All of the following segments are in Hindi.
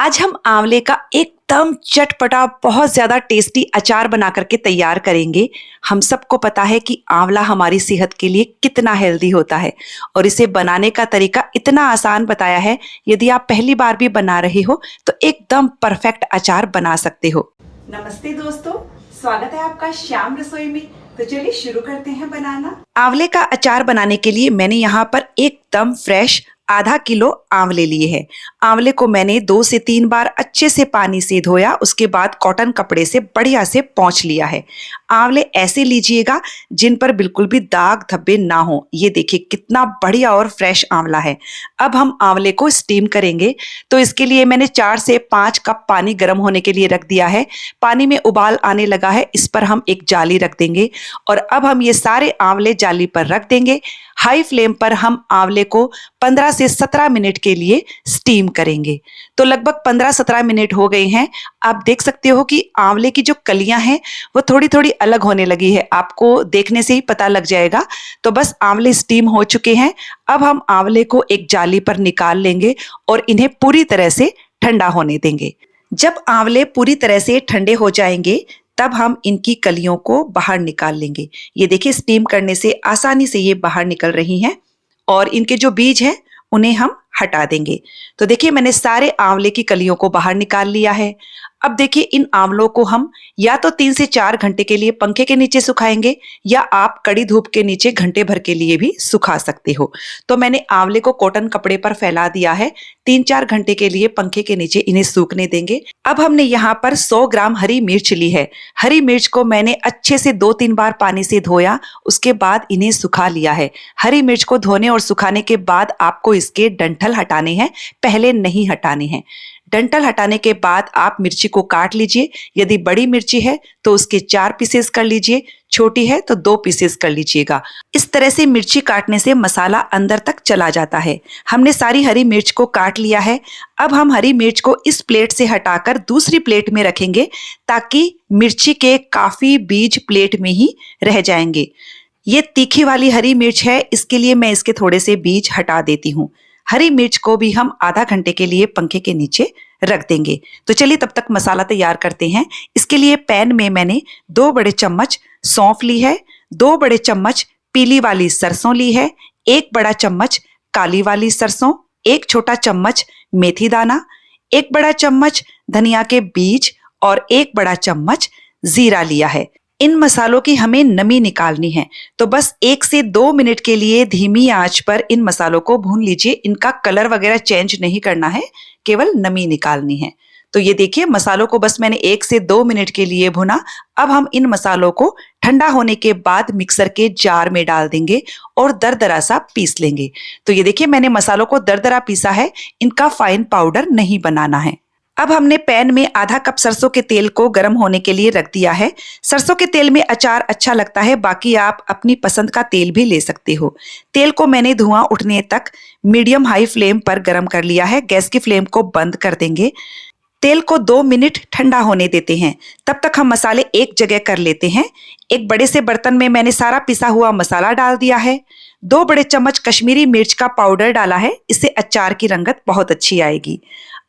आज हम आंवले का एकदम चटपटा बहुत ज्यादा टेस्टी अचार बना करके तैयार करेंगे। हम सबको पता है कि आंवला हमारी सेहत के लिए कितना हेल्दी होता है और इसे बनाने का तरीका इतना आसान बताया है। यदि आप पहली बार भी बना रहे हो तो एकदम परफेक्ट अचार बना सकते हो। नमस्ते दोस्तों, स्वागत है आपका श्याम रसोई में। तो चलिए शुरू करते हैं बनाना। आंवले का अचार बनाने के लिए मैंने यहाँ पर एकदम फ्रेश आधा किलो आंवले लिए हैं। आंवले को मैंने 2 से 3 बार अच्छे से पानी से धोया, उसके बाद कॉटन कपड़े से बढ़िया से पोंछ लिया है। आंवले ऐसे लीजिएगा जिन पर बिल्कुल भी दाग धब्बे ना हो। ये देखिए कितना बढ़िया और फ्रेश आंवला है। अब हम आंवले को स्टीम करेंगे, तो इसके लिए मैंने 4 से 5 कप पानी गर्म होने के लिए रख दिया है। पानी में उबाल आने लगा है, इस पर हम एक जाली रख देंगे और अब हम ये सारे आंवले जाली पर रख देंगे। हाई फ्लेम पर हम आंवले को 15 से 17 मिनट के लिए स्टीम करेंगे। तो लगभग 15-17 मिनट हो गए हैं। आप देख सकते हो कि आंवले की जो कलियां हैं वो थोड़ी थोड़ी अलग होने लगी है, आपको देखने से ही पता लग जाएगा। तो बस आंवले स्टीम हो चुके हैं। अब हम आंवले को एक जाली पर निकाल लेंगे और इन्हें पूरी तरह से ठंडा होने देंगे। जब आंवले पूरी तरह से ठंडे हो जाएंगे तब हम इनकी कलियों को बाहर निकाल लेंगे। ये देखिए स्टीम करने से आसानी से ये बाहर निकल रही हैं और इनके जो बीज हैं उन्हें हम हटा देंगे। तो देखिए मैंने सारे आंवले की कलियों को बाहर निकाल लिया है। अब देखिए इन आंवलों को हम या तो 3 से 4 घंटे के लिए पंखे के नीचे सुखाएंगे या आप कड़ी धूप के नीचे घंटे भर के लिए भी सुखा सकते हो। तो मैंने आंवले को कॉटन कपड़े पर फैला दिया है। 3-4 घंटे के लिए पंखे के नीचे इन्हें सूखने देंगे। अब हमने यहाँ पर 100 ग्राम हरी मिर्च ली है। हरी मिर्च को मैंने अच्छे से 2-3 बार पानी से धोया, उसके बाद इन्हें सुखा लिया है। हरी मिर्च को धोने और सुखाने के बाद आपको इसके डंठल हटाने हैं, पहले नहीं हटाने हैं। डंठल हटाने के बाद आप मिर्ची को काट लीजिए। यदि बड़ी मिर्ची है तो उसके 4 पीसेस कर लीजिए, छोटी है तो 2 पीसेस कर लीजिएगा। इस तरह से मिर्ची काटने से मसाला अंदर तक चला जाता है। हमने सारी हरी मिर्च को काट लिया है। अब हम हरी मिर्च को इस प्लेट से हटाकर दूसरी प्लेट में रखेंगे ताकि मिर्ची के काफी बीज प्लेट में ही रह जाएंगे। ये तीखी वाली हरी मिर्च है, इसके लिए मैं इसके थोड़े से बीज हटा देती हूँ। हरी मिर्च को भी हम आधा घंटे के लिए पंखे के नीचे रख देंगे। तो चलिए तब तक मसाला तैयार करते हैं। इसके लिए पैन में मैंने 2 बड़े चम्मच सौंफ ली है, 2 बड़े चम्मच पीली वाली सरसों ली है, 1 बड़ा चम्मच काली वाली सरसों, 1 छोटा चम्मच मेथी दाना, 1 बड़ा चम्मच धनिया के बीज और 1 बड़ा चम्मच जीरा लिया है। इन मसालों की हमें नमी निकालनी है, तो बस 1 से 2 मिनट के लिए धीमी आंच पर इन मसालों को भून लीजिए। इनका कलर वगैरह चेंज नहीं करना है, केवल नमी निकालनी है। तो ये देखिए मसालों को बस मैंने 1 से 2 मिनट के लिए भुना। अब हम इन मसालों को ठंडा होने के बाद मिक्सर के जार में डाल देंगे और दरदरा सा पीस लेंगे। तो ये देखिए मैंने मसालों को दरदरा पीसा है, इनका फाइन पाउडर नहीं बनाना है। अब हमने पैन में आधा कप सरसों के तेल को गर्म होने के लिए रख दिया है। सरसों के तेल में अचार अच्छा लगता है, बाकी आप अपनी पसंद का तेल भी ले सकते हो। तेल को मैंने धुआं उठने तक मीडियम हाई फ्लेम पर गर्म कर लिया है। गैस की फ्लेम को बंद कर देंगे। तेल को 2 मिनट ठंडा होने देते हैं, तब तक हम मसाले एक जगह कर लेते हैं। एक बड़े से बर्तन में मैंने सारा पिसा हुआ मसाला डाल दिया है। 2 बड़े चम्मच कश्मीरी मिर्च का पाउडर डाला है, इससे अचार की रंगत बहुत अच्छी आएगी।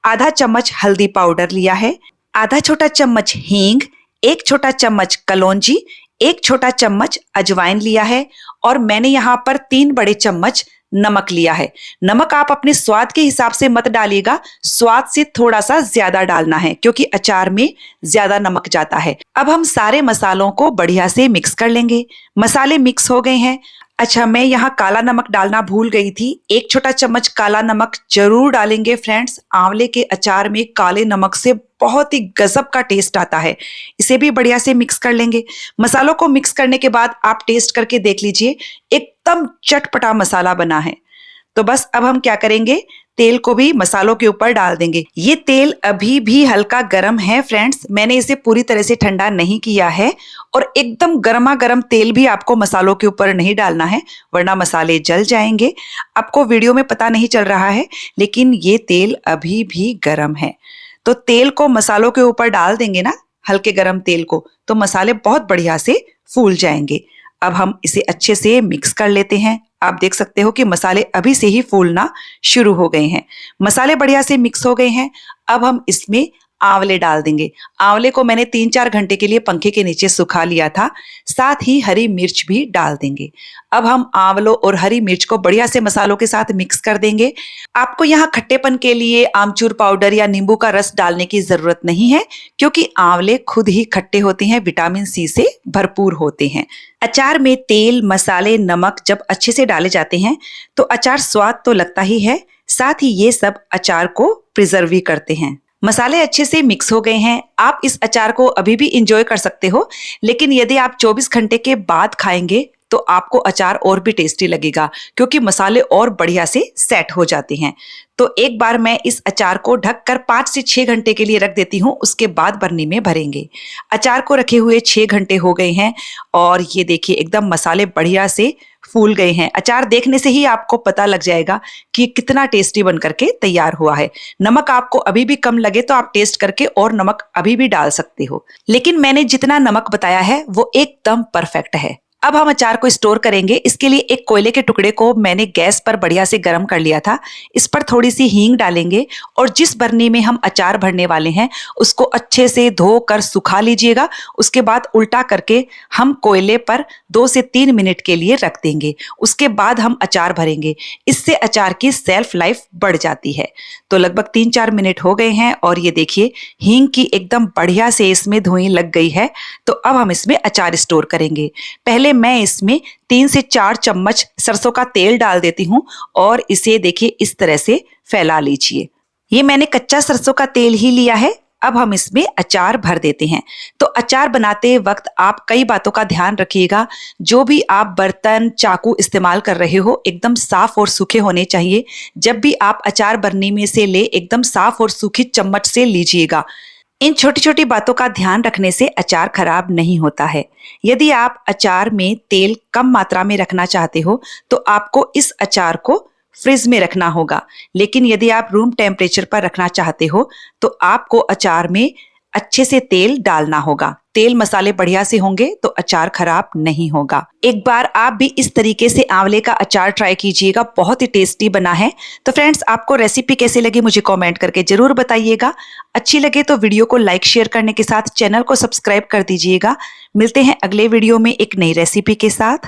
आधा चम्मच हल्दी पाउडर लिया है, आधा छोटा चम्मच हींग, 1 छोटा चम्मच कलौंजी, 1 छोटा चम्मच अजवाइन लिया है और मैंने यहाँ पर 3 बड़े चम्मच नमक लिया है। नमक आप अपने स्वाद के हिसाब से मत डालिएगा, स्वाद से थोड़ा सा ज्यादा डालना है क्योंकि अचार में ज्यादा नमक जाता है। अब हम सारे मसालों को बढ़िया से मिक्स कर लेंगे। मसाले मिक्स हो गए हैं। अच्छा, मैं यहाँ काला नमक डालना भूल गई थी। 1 छोटा चम्मच काला नमक जरूर डालेंगे फ्रेंड्स। आंवले के अचार में काले नमक से बहुत ही गजब का टेस्ट आता है। इसे भी बढ़िया से मिक्स कर लेंगे। मसालों को मिक्स करने के बाद आप टेस्ट करके देख लीजिए, एकदम चटपटा मसाला बना है। तो बस अब हम क्या करेंगे, तेल को भी मसालों के ऊपर डाल देंगे। ये तेल अभी भी हल्का गर्म है फ्रेंड्स, मैंने इसे पूरी तरह से ठंडा नहीं किया है और एकदम गर्मा गर्म तेल भी आपको मसालों के ऊपर नहीं डालना है वरना मसाले जल जाएंगे। आपको वीडियो में पता नहीं चल रहा है लेकिन ये तेल अभी भी गर्म है। तो तेल को मसालों के ऊपर डाल देंगे ना, हल्के गर्म तेल को, तो मसाले बहुत बढ़िया से फूल जाएंगे। अब हम इसे अच्छे से मिक्स कर लेते हैं। आप देख सकते हो कि मसाले अभी से ही फूलना शुरू हो गए हैं। मसाले बढ़िया से मिक्स हो गए हैं। अब हम इसमें आंवले डाल देंगे। आंवले को मैंने 3-4 घंटे के लिए पंखे के नीचे सुखा लिया था। साथ ही हरी मिर्च भी डाल देंगे। अब हम आंवलों और हरी मिर्च को बढ़िया से मसालों के साथ मिक्स कर देंगे। आपको यहाँ खट्टेपन के लिए आमचूर पाउडर या नींबू का रस डालने की जरूरत नहीं है, क्योंकि आंवले खुद ही खट्टे होते हैं, विटामिन सी से भरपूर होते हैं। अचार में तेल, मसाले, नमक जब अच्छे से डाले जाते हैं तो अचार स्वाद तो लगता ही है, साथ ही ये सब अचार को प्रिजर्व भी करते हैं। मसाले अच्छे से मिक्स हो गए हैं। आप इस अचार को अभी भी इंजॉय कर सकते हो, लेकिन यदि आप 24 घंटे के बाद खाएंगे तो आपको अचार और भी टेस्टी लगेगा, क्योंकि मसाले और बढ़िया से सेट हो जाते हैं। तो एक बार मैं इस अचार को ढककर 5 से 6 घंटे के लिए रख देती हूँ, उसके बाद बरनी में भरेंगे। अचार को रखे हुए 6 घंटे हो गए हैं और ये देखिए एकदम मसाले बढ़िया से फूल गए हैं। अचार देखने से ही आपको पता लग जाएगा कि कितना टेस्टी बन करके तैयार हुआ है। नमक आपको अभी भी कम लगे तो आप टेस्ट करके और नमक अभी भी डाल सकते हो, लेकिन मैंने जितना नमक बताया है वो एकदम परफेक्ट है। अब हम अचार को स्टोर करेंगे। इसके लिए एक कोयले के टुकड़े को मैंने गैस पर बढ़िया से गर्म कर लिया था। इस पर थोड़ी सी हींग डालेंगे और जिस बरनी में हम अचार भरने वाले हैं उसको अच्छे से धोकर सुखा लीजिएगा। उसके बाद उल्टा करके हम कोयले पर 2 से 3 मिनट के लिए रख देंगे। उसके बाद हम अचार भरेंगे। इससे अचार की सेल्फ लाइफ बढ़ जाती है। तो लगभग 3-4 मिनट हो गए हैं और ये देखिए हींग की एकदम बढ़िया से इसमें धुएं लग गई है। तो अब हम इसमें अचार स्टोर करेंगे। पहले मैं इसमें 3 से 4 चम्मच सरसों का तेल डाल देती हूँ और इसे देखिए इस तरह से फैला लीजिए। ये मैंने कच्चा सरसों का तेल ही लिया है। अब हम इसमें अचार भर देते हैं। तो अचार बनाते वक्त आप कई बातों का ध्यान रखिएगा। जो भी आप बर्तन, चाकू इस्तेमाल कर रहे हो एकदम साफ और सूखे होने चाहिए। जब भी आप अचार बरनी में से ले एकदम साफ और सूखी चम्मच से लीजिएगा। इन छोटी छोटी बातों का ध्यान रखने से अचार खराब नहीं होता है। यदि आप अचार में तेल कम मात्रा में रखना चाहते हो तो आपको इस अचार को फ्रिज में रखना होगा, लेकिन यदि आप रूम टेम्परेचर पर रखना चाहते हो तो आपको अचार में अच्छे से तेल डालना होगा। तेल मसाले बढ़िया से होंगे तो अचार खराब नहीं होगा। एक बार आप भी इस तरीके से आंवले का अचार ट्राई कीजिएगा, बहुत ही टेस्टी बना है। तो फ्रेंड्स, आपको रेसिपी कैसी लगी मुझे कमेंट करके जरूर बताइएगा। अच्छी लगे तो वीडियो को लाइक शेयर करने के साथ चैनल को सब्सक्राइब कर दीजिएगा। मिलते हैं अगले वीडियो में एक नई रेसिपी के साथ।